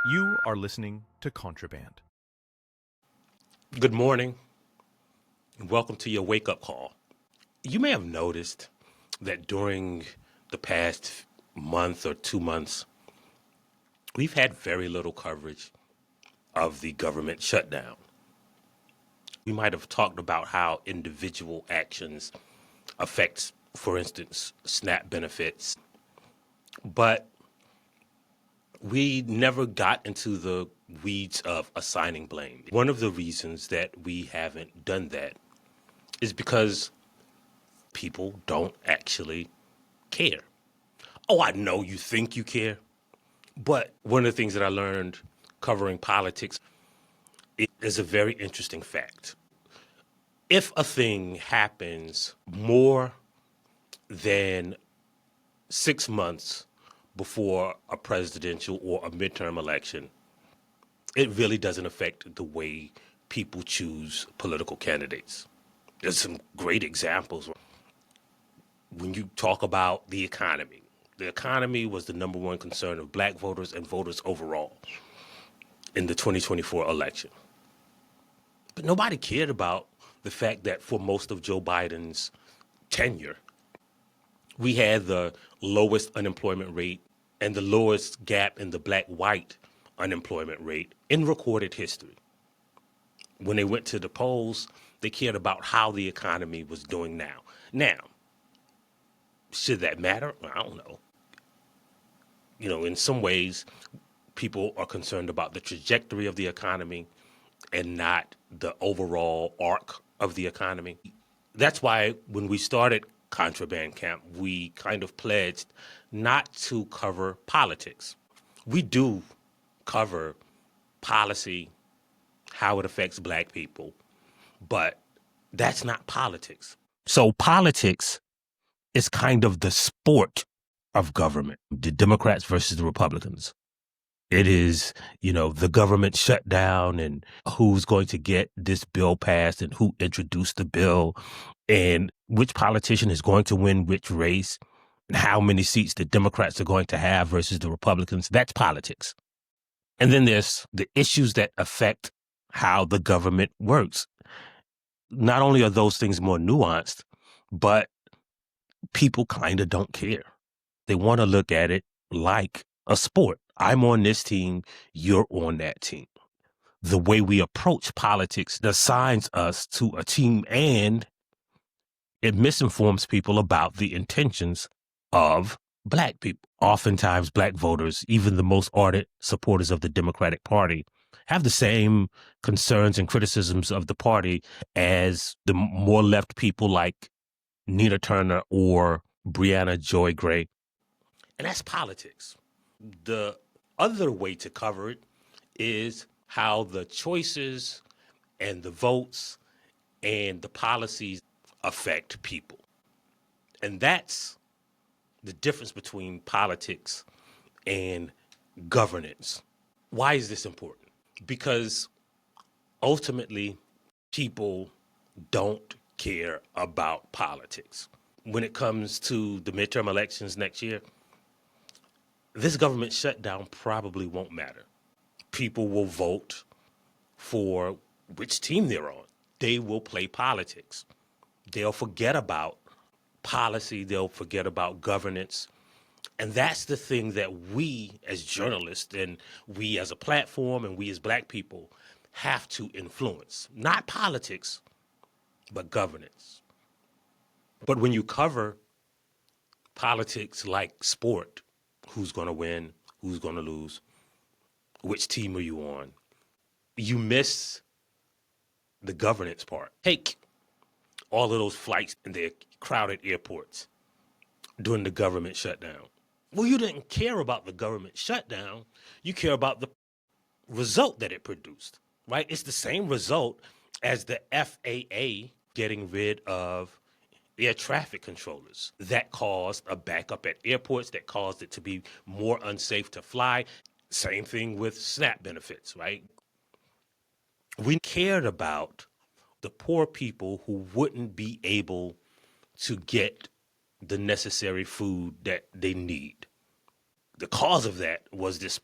You are listening to Contraband. Good morning, and welcome to your wake up call. You may have noticed that during the past month or 2 months, we've had very little coverage of the government shutdown. We might have talked about how individual actions affects, for instance, SNAP benefits, but we never got into the weeds of assigning blame. One of the reasons that we haven't done that is because people don't actually care. Oh, I know you think you care, but one of the things that I learned covering politics is a very interesting fact. If a thing happens more than 6 months before a presidential or a midterm election, it really doesn't affect the way people choose political candidates. There's some great examples. When you talk about the economy was the number one concern of black voters and voters overall in the 2024 election. But nobody cared about the fact that for most of Joe Biden's tenure, we had the lowest unemployment rate and the lowest gap in the black-white unemployment rate in recorded history. When they went to the polls, they cared about how the economy was doing now. Now, should that matter? I don't know. In some ways, people are concerned about the trajectory of the economy and not the overall arc of the economy. That's why when we started Contraband Camp, we kind of pledged not to cover politics. We do cover policy, how it affects black people, but that's not politics. So politics is kind of the sport of government, the Democrats versus the Republicans. It is, the government shutdown and who's going to get this bill passed and who introduced the bill and which politician is going to win which race and how many seats the Democrats are going to have versus the Republicans. That's politics. And then there's the issues that affect how the government works. Not only are those things more nuanced, but people kind of don't care. They want to look at it like a sport. I'm on this team, you're on that team. The way we approach politics assigns us to a team, and it misinforms people about the intentions of black people. Oftentimes, black voters, even the most ardent supporters of the Democratic Party, have the same concerns and criticisms of the party as the more left people like Nina Turner or Brianna Joy Gray. And that's politics. The other way to cover it is how the choices and the votes and the policies affect people. And that's the difference between politics and governance. Why is this important? Because ultimately, people don't care about politics. When it comes to the midterm elections next year, this government shutdown probably won't matter. People will vote for which team they're on. They will play politics. They'll forget about policy. They'll forget about governance. And that's the thing that we as journalists and we as a platform and we as black people have to influence. Not politics, but governance. But when you cover politics like sport, who's going to win, who's going to lose, which team are you on, you miss the governance part. Take all of those flights in their crowded airports during the government shutdown. Well, you didn't care about the government shutdown. You care about the result that it produced, right? It's the same result as the FAA getting rid of air traffic controllers. That caused a backup at airports, that caused it to be more unsafe to fly. Same thing with SNAP benefits, right? We cared about the poor people who wouldn't be able to get the necessary food that they need. The cause of that was this